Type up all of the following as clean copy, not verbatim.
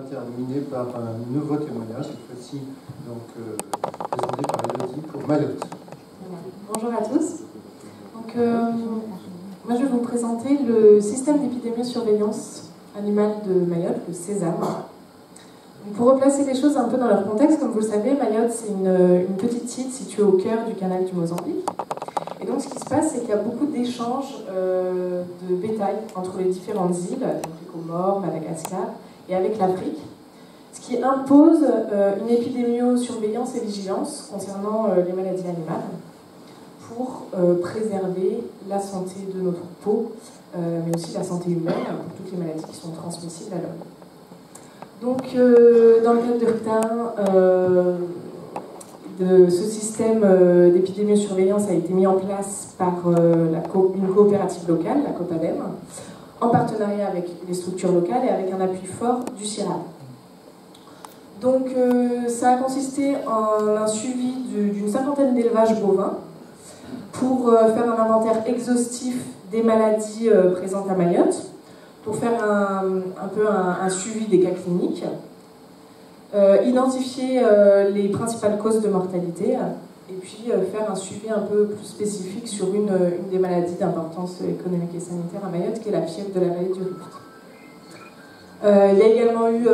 terminer par un nouveau témoignage, cette fois-ci présenté par Elodie pour Mayotte. Bonjour à tous. Donc, moi je vais vous présenter le système d'épidémiosurveillance animale de Mayotte, le SESAM. Donc, pour replacer les choses un peu dans leur contexte, comme vous le savez, Mayotte c'est une petite île située au cœur du canal du Mozambique. Et donc ce qui se passe, c'est qu'il y a beaucoup d'échanges de bétail entre les différentes îles, donc les Comores, Madagascar, et avec l'Afrique, ce qui impose une épidémiosurveillance et vigilance concernant les maladies animales pour préserver la santé de nos troupeaux, mais aussi la santé humaine pour toutes les maladies qui sont transmissibles à l'homme. Donc, dans le cadre de RITA, de ce système d'épidémiosurveillance a été mis en place par une coopérative locale, la COPADEM, en partenariat avec les structures locales et avec un appui fort du CIRAD. Donc ça a consisté en un suivi d'une cinquantaine d'élevages bovins pour faire un inventaire exhaustif des maladies présentes à Mayotte, pour faire un suivi des cas cliniques, identifier les principales causes de mortalité et puis faire un suivi un peu plus spécifique sur une des maladies d'importance économique et sanitaire à Mayotte, qui est la fièvre de la vallée du Rift. Il y a également eu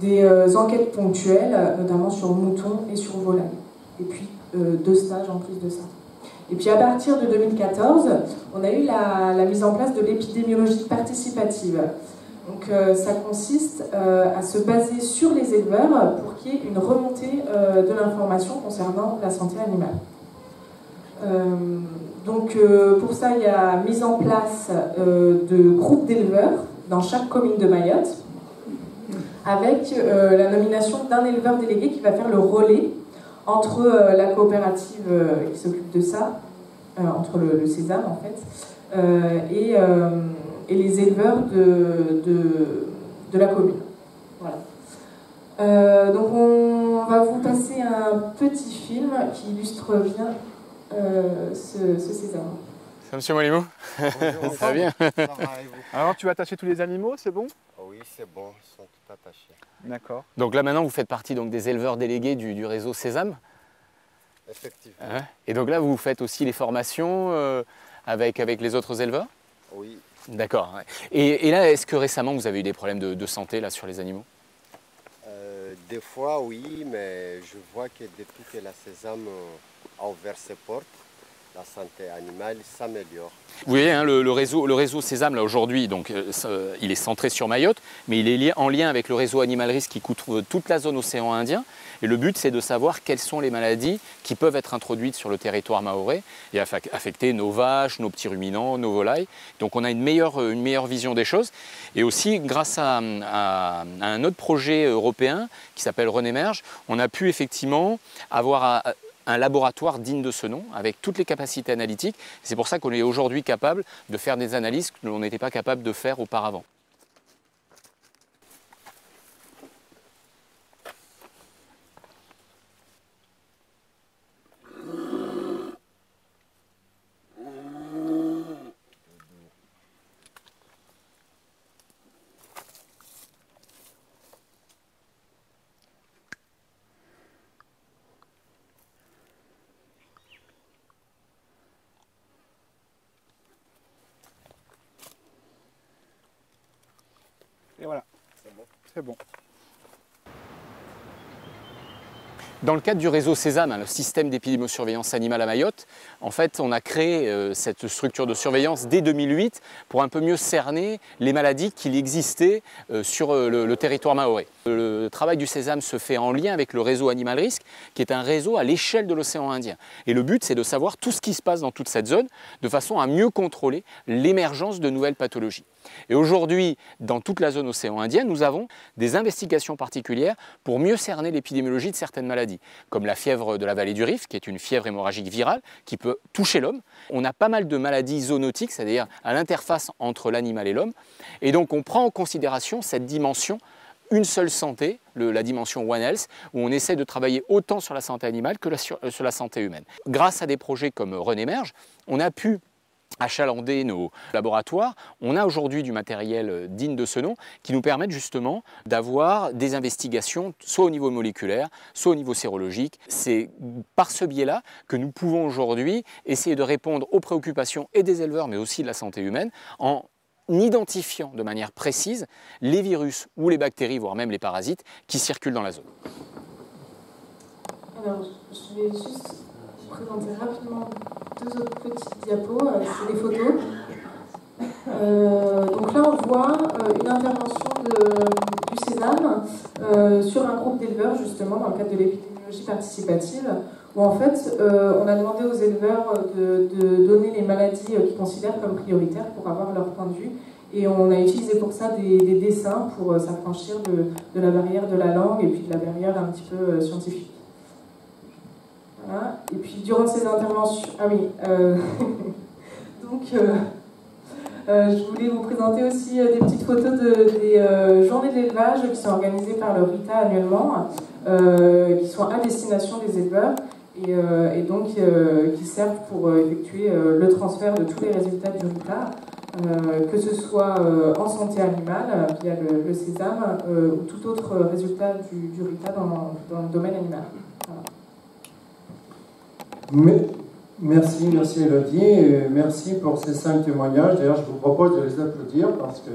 des enquêtes ponctuelles, notamment sur moutons et sur volailles. Et puis 2 stages en plus de ça. Et puis à partir de 2014, on a eu la mise en place de l'épidémiologie participative. Donc ça consiste à se baser sur les éleveurs pour qu'il y ait une remontée de l'information concernant la santé animale. Pour ça, il y a mise en place de groupes d'éleveurs dans chaque commune de Mayotte, avec la nomination d'un éleveur délégué qui va faire le relais entre la coopérative qui s'occupe de ça, entre le SESAM en fait, et les éleveurs de la commune. Voilà. Donc on va vous passer un petit film qui illustre bien ce SESAM. C'est Monsieur Molimou. Bonjour, ça va bien. Alors tu as attaché tous les animaux, c'est bon? Oui, c'est bon, ils sont tout attachés. D'accord. Donc là maintenant vous faites partie donc, des éleveurs délégués du réseau SESAM. Effectivement. Et donc là vous faites aussi les formations avec les autres éleveurs? Oui. D'accord. Ouais. Et là, est-ce que récemment vous avez eu des problèmes de santé là, sur les animaux? Des fois oui, mais je vois que depuis que la SESAM a ouvert ses portes, la santé animale s'améliore. Vous voyez, hein, le réseau SESAM, là aujourd'hui, donc, il est centré sur Mayotte, mais il est en lien avec le réseau Animal Risk qui couvre toute la zone océan Indien. Et le but, c'est de savoir quelles sont les maladies qui peuvent être introduites sur le territoire mahorais et affecter nos vaches, nos petits ruminants, nos volailles. Donc on a une meilleure vision des choses. Et aussi, grâce à un autre projet européen qui s'appelle RENEMERGE, on a pu effectivement avoir un laboratoire digne de ce nom, avec toutes les capacités analytiques. C'est pour ça qu'on est aujourd'hui capable de faire des analyses que l'on n'était pas capable de faire auparavant. Et voilà, c'est bon. Dans le cadre du réseau SESAM, le système d'épidémiosurveillance animale à Mayotte, en fait, on a créé cette structure de surveillance dès 2008 pour un peu mieux cerner les maladies qui existaient sur le territoire mahorais. Le travail du SESAM se fait en lien avec le réseau Animal Risk, qui est un réseau à l'échelle de l'océan Indien. Et le but, c'est de savoir tout ce qui se passe dans toute cette zone, de façon à mieux contrôler l'émergence de nouvelles pathologies. Et aujourd'hui, dans toute la zone océan Indien, nous avons des investigations particulières pour mieux cerner l'épidémiologie de certaines maladies, comme la fièvre de la vallée du Rift, qui est une fièvre hémorragique virale qui peut toucher l'homme. On a pas mal de maladies zoonotiques, c'est-à-dire à l'interface entre l'animal et l'homme. Et donc on prend en considération cette dimension, une seule santé, la dimension One Health, où on essaie de travailler autant sur la santé animale que sur la santé humaine. Grâce à des projets comme RENEMERGE, on a pu achalander nos laboratoires, on a aujourd'hui du matériel digne de ce nom qui nous permettent justement d'avoir des investigations soit au niveau moléculaire, soit au niveau sérologique. C'est par ce biais-là que nous pouvons aujourd'hui essayer de répondre aux préoccupations et des éleveurs mais aussi de la santé humaine en identifiant de manière précise les virus ou les bactéries, voire même les parasites qui circulent dans la zone. Alors, je vais juste présenter rapidement deux autres petites diapos, c'est des photos. Donc là, on voit une intervention du Sésame sur un groupe d'éleveurs, justement, dans le cadre de l'épidémiologie participative, où en fait, on a demandé aux éleveurs de donner les maladies qu'ils considèrent comme prioritaires pour avoir leur point de vue. Et on a utilisé pour ça des dessins pour s'affranchir de la barrière de la langue et puis de la barrière un petit peu scientifique. Voilà. Et puis durant ces interventions... Ah oui, donc je voulais vous présenter aussi des petites photos des journées de l'élevage qui sont organisées par le RITA annuellement, qui sont à destination des éleveurs et donc qui servent pour effectuer le transfert de tous les résultats du RITA, que ce soit en santé animale via le Sésame ou tout autre résultat du RITA dans le domaine animal. Voilà. Merci Elodie, et merci pour ces 5 témoignages. D'ailleurs, je vous propose de les applaudir parce que...